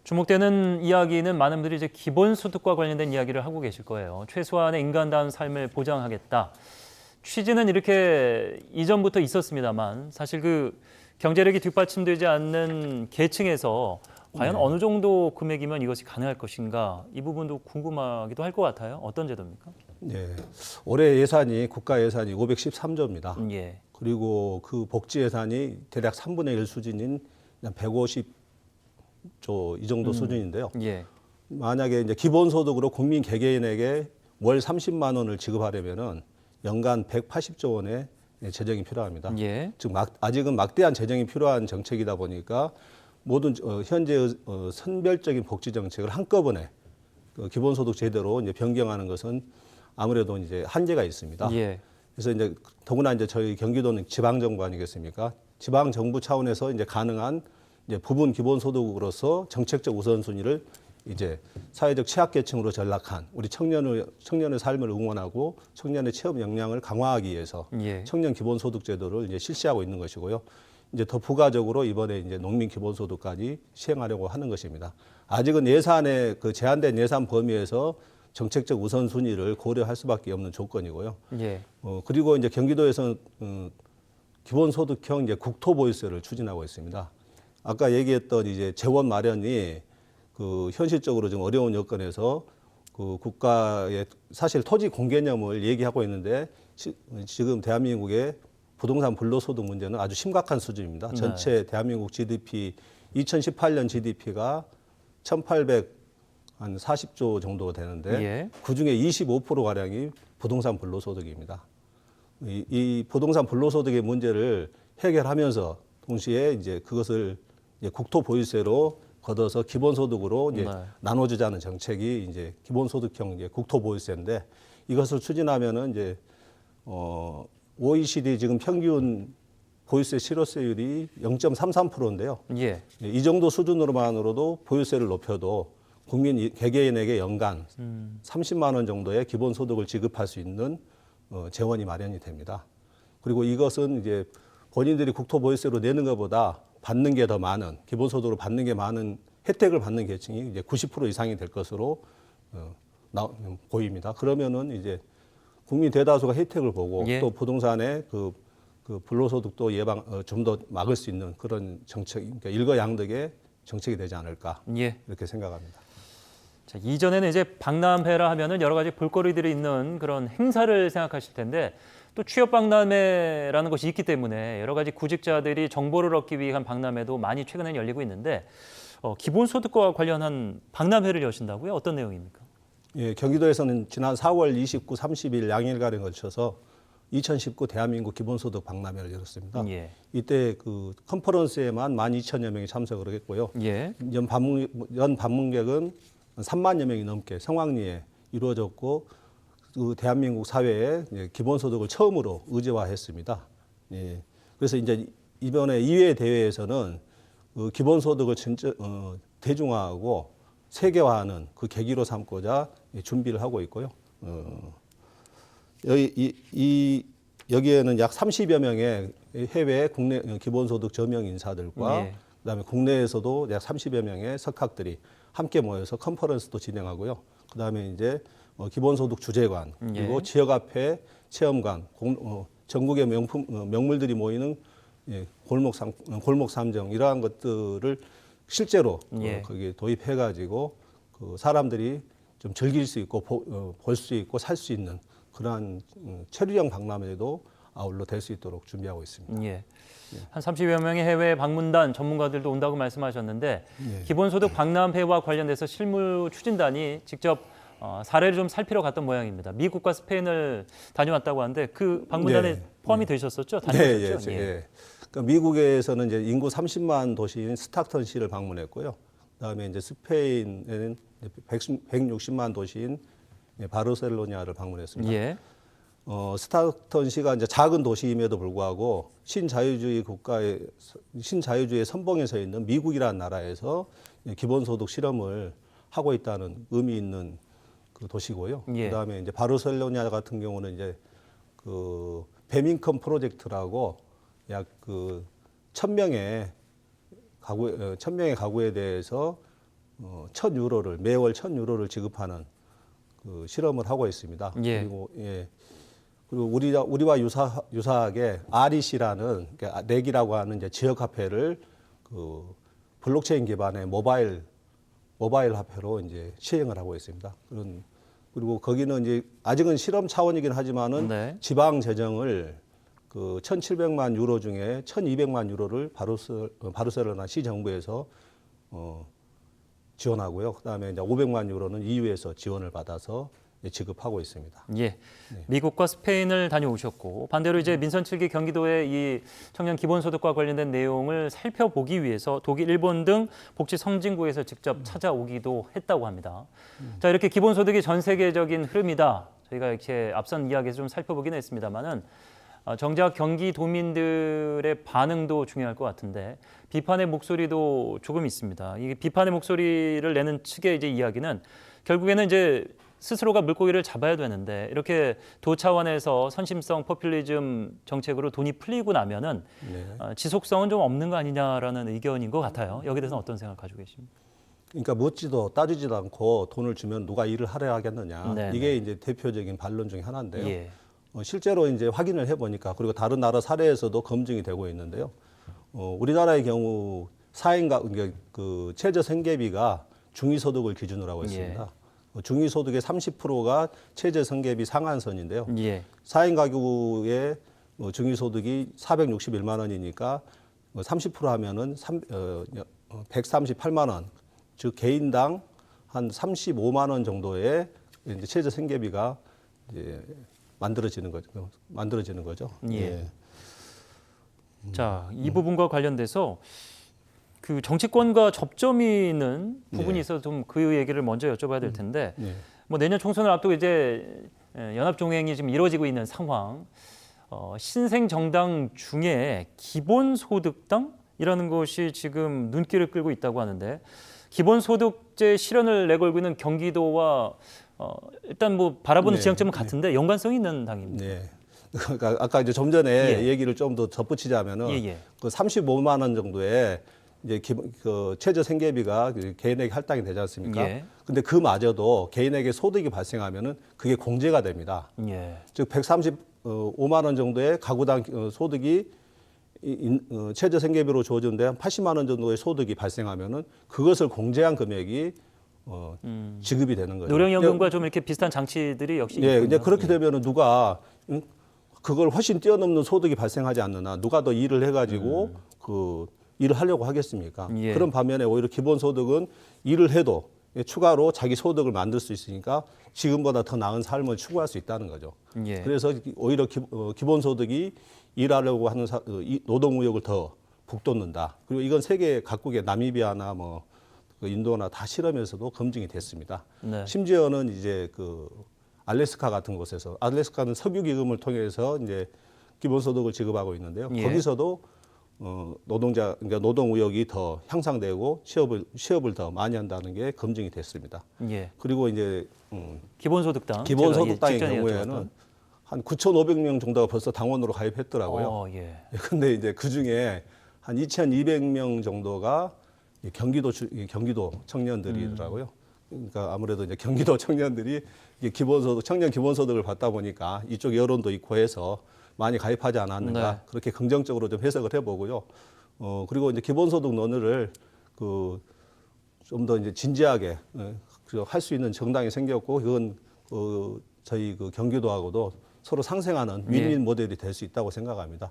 주목되는 이야기는 많은 분들이 이제 기본소득과 관련된 이야기를 하고 계실 거예요. 최소한의 인간다운 삶을 보장하겠다. 취지는 이렇게 이전부터 있었습니다만 사실 그 경제력이 뒷받침되지 않는 계층에서 과연 어느 정도 금액이면 이것이 가능할 것인가 이 부분도 궁금하기도 할 것 같아요. 어떤 제도입니까? 네, 올해 예산이 국가 예산이 513조입니다. 예. 그리고 그 복지 예산이 대략 3분의 1 수준인 150조 이 정도 수준인데요. 예. 만약에 이제 기본소득으로 국민 개개인에게 월 30만 원을 지급하려면은 연간 180조 원의 재정이 필요합니다. 예. 즉 아직은 막대한 재정이 필요한 정책이다 보니까 모든 현재 선별적인 복지 정책을 한꺼번에 기본소득 제도로 이제 변경하는 것은 아무래도 이제 한계가 있습니다. 예. 그래서 이제 더구나 이제 저희 경기도는 지방 정부 아니겠습니까? 지방 정부 차원에서 이제 가능한 이제 부분 기본소득으로서 정책적 우선순위를 이제 사회적 취약계층으로 전락한 우리 청년의 삶을 응원하고 청년의 체업 역량을 강화하기 위해서 예. 청년 기본소득 제도를 이제 실시하고 있는 것이고요. 이제 더 부가적으로 이번에 이제 농민 기본소득까지 시행하려고 하는 것입니다. 아직은 예산의 그 제한된 예산 범위에서 정책적 우선순위를 고려할 수밖에 없는 조건이고요. 예. 그리고 이제 경기도에서는 기본소득형 이제 국토보유세를 추진하고 있습니다. 아까 얘기했던 이제 재원 마련이 그 현실적으로 좀 어려운 여건에서 그 국가의 사실 토지 공개념을 얘기하고 있는데 지금 대한민국의 부동산 불로소득 문제는 아주 심각한 수준입니다. 네. 전체 대한민국 GDP 2018년 GDP가 1,840조 정도 되는데 예. 그중에 25%가량이 부동산 불로소득입니다. 이 부동산 불로소득의 문제를 해결하면서 동시에 이제 그것을 이제 국토보유세로 걷어서 기본소득으로 이제 네. 나눠주자는 정책이 이제 기본소득형 이제 국토보유세인데 이것을 추진하면은 이제 OECD 지금 평균 보유세 실효세율이 0.33%인데요. 예. 이 정도 수준으로만으로도 보유세를 높여도 국민 개개인에게 연간 30만 원 정도의 기본소득을 지급할 수 있는 재원이 마련이 됩니다. 그리고 이것은 이제 본인들이 국토보유세로 내는 것보다 받는 게 더 많은 기본소득으로 받는 게 많은 혜택을 받는 계층이 이제 90% 이상이 될 것으로 보입니다. 그러면은 이제 국민 대다수가 혜택을 보고 예. 또 부동산의 그 불로소득도 좀 더 막을 수 있는 그런 정책, 그러니까 일거양득의 정책이 되지 않을까 예. 이렇게 생각합니다. 자, 이전에는 이제 박람회라 하면은 여러 가지 볼거리들이 있는 그런 행사를 생각하실 텐데 또 취업 박람회라는 것이 있기 때문에 여러 가지 구직자들이 정보를 얻기 위한 박람회도 많이 최근에 열리고 있는데 기본소득과 관련한 박람회를 여신다고요? 어떤 내용입니까? 예, 경기도에서는 지난 4월 29, 30일 양일간에 걸쳐서 2019 대한민국 기본소득 박람회를 열었습니다. 예. 이때 그 컨퍼런스에만 12,000여 명이 참석을 했고요. 예. 연 방문객은 3만여 명이 넘게 성황리에 이루어졌고 그 대한민국 사회에 기본소득을 처음으로 의제화했습니다. 예. 그래서 이제 이번에 2회 대회에서는 그 기본소득을 대중화하고 세계화하는 그 계기로 삼고자 준비를 하고 있고요. 여기에는 약 30여 명의 해외 국내 기본소득 저명 인사들과 예. 그다음에 국내에서도 약 30여 명의 석학들이 함께 모여서 컨퍼런스도 진행하고요. 그다음에 이제 기본소득 주재관 그리고 예. 지역화폐 체험관, 전국의 명물들이 모이는 골목 삼정 이러한 것들을 실제로 예. 거기에 도입해가지고 그 사람들이 좀 즐길 수 있고 볼 수 있고 살 수 있는 그러한 체류형 박람회도 아울러 될 수 있도록 준비하고 있습니다. 예. 한 30여 명의 해외 방문단 전문가들도 온다고 말씀하셨는데 예. 기본소득 박람회와 관련돼서 실무 추진단이 직접 사례를 좀 살피러 갔던 모양입니다. 미국과 스페인을 다녀왔다고 하는데 그 방문단에 네. 포함이 되셨었죠? 다녀오셨죠? 네, 예. 그러니까 미국에서는 이제 인구 30만 도시인 스타크턴시를 방문했고요. 그다음에 이제 스페인에는 160만 도시인 바르셀로나를 방문했습니다. 예. 스타크턴시가 이제 작은 도시임에도 불구하고 신자유주의 선봉에 서 있는 미국이라는 나라에서 기본소득 실험을 하고 있다는 의미 있는 그 도시고요. 예. 그다음에 이제 바르셀로나 같은 경우는 이제 그 베밍컨 프로젝트라고 약 그 1,000명의 가구에 대해서 1,000유로를 매월 1,000유로를 지급하는 그 실험을 하고 있습니다. 예. 그리고 우리와 유사하게 REC라는 그러니까 넥이라고 하는 이제 지역 화폐를 그 블록체인 기반의 모바일 화폐로 이제 시행을 하고 있습니다. 그리고 거기는 이제 아직은 실험 차원이긴 하지만은 네. 지방 재정을 그 1,700만 유로 중에 1,200만 유로를 바르셀로나 시 정부에서 지원하고요. 그다음에 이제 500만 유로는 EU에서 지원을 받아서 지급하고 있습니다. 예. 미국과 스페인을 다녀오셨고 반대로 이제 민선 7기 경기도의 이 청년 기본소득과 관련된 내용을 살펴보기 위해서 독일, 일본 등 복지 선진국에서 직접 찾아오기도 했다고 합니다. 자, 이렇게 기본소득이 전 세계적인 흐름이다. 저희가 이렇게 앞선 이야기에서 좀 살펴보긴 했습니다만은 정작 경기도민들의 반응도 중요할 것 같은데 비판의 목소리도 조금 있습니다. 이 비판의 목소리를 내는 측의 이제 이야기는 결국에는 이제 스스로가 물고기를 잡아야 되는데 이렇게 도 차원에서 선심성 포퓰리즘 정책으로 돈이 풀리고 나면은 지속성은 좀 없는 거 아니냐라는 의견인 것 같아요. 여기에 대해서는 어떤 생각 가지고 계십니까? 그러니까 묻지도 따지지도 않고 돈을 주면 누가 일을 하려 하겠느냐. 네네. 이게 이제 대표적인 반론 중에 하나인데요. 예. 실제로 이제 확인을 해보니까 그리고 다른 나라 사례에서도 검증이 되고 있는데요. 우리나라의 경우 사인가 그 최저 생계비가 중위소득을 기준으로 하고 있습니다. 중위소득의 30%가 최저 생계비 상한선인데요. 예. 4인 가구의 중위소득이 461만 원이니까 30% 하면은 138만 원, 즉 개인당 한 35만 원 정도의 이제 최저 생계비가 이제 만들어지는 거죠. 예. 자, 이 부분과 관련돼서 그 정치권과 접점이 있는 부분이 있어서 좀 그 얘기를 먼저 여쭤봐야 될 텐데 뭐 내년 총선을 앞두고 이제 연합 종행이 지금 이루어지고 있는 상황, 신생 정당 중에 기본소득당이라는 것이 지금 눈길을 끌고 있다고 하는데 기본소득제 실현을 내걸고 있는 경기도와 일단 뭐 바라보는 지향점은 같은데 연관성이 있는 당입니다. 네. 그러니까 아까 이제 좀 전에 얘기를 좀 더 덧붙이자면은 그 35만 원 정도의 이제 그 최저 생계비가 개인에게 할당이 되지 않습니까? 근데 그마저도 개인에게 소득이 발생하면은 그게 공제가 됩니다. 즉 135만 원 정도의 가구당 소득이 최저 생계비로 주어지는데 한 80만 원 정도의 소득이 발생하면은 그것을 공제한 금액이 지급이 되는 거죠. 노령연금과 좀 이렇게 비슷한 장치들이 역시 예, 이제 그렇게 되면은 누가 그걸 훨씬 뛰어넘는 소득이 발생하지 않느냐, 누가 더 일을 해가지고 그 일을 하려고 하겠습니까? 그런 반면에 오히려 기본소득은 일을 해도 추가로 자기 소득을 만들 수 있으니까 지금보다 더 나은 삶을 추구할 수 있다는 거죠. 그래서 오히려 기본소득이 일하려고 하는 노동 의욕을 더 북돋는다. 그리고 이건 세계 각국의 나미비아나 뭐 인도나 다 실험에서도 검증이 됐습니다. 심지어는 이제 그 알래스카 같은 곳에서 알래스카는 석유 기금을 통해서 이제 기본소득을 지급하고 있는데요. 거기서도 그러니까 노동 의욕이 더 향상되고 취업을 더 많이 한다는 게 검증이 됐습니다. 그리고 이제 기본소득당의 경우에는 한 9,500명 정도가 벌써 당원으로 가입했더라고요. 근데 이제 그 중에 한 2,200명 정도가 경기도 청년들이더라고요. 그러니까 아무래도 이제 경기도 청년들이 청년 기본소득을 받다 보니까 이쪽 여론도 있고 해서 많이 가입하지 않았는가 그렇게 긍정적으로 좀 해석을 해보고요. 그리고 이제 기본소득 논의를 좀 더 이제 진지하게 할 수 있는 정당이 생겼고 그건 저희 그 경기도하고도 서로 상생하는 윈윈 모델이 될 수 있다고 생각합니다.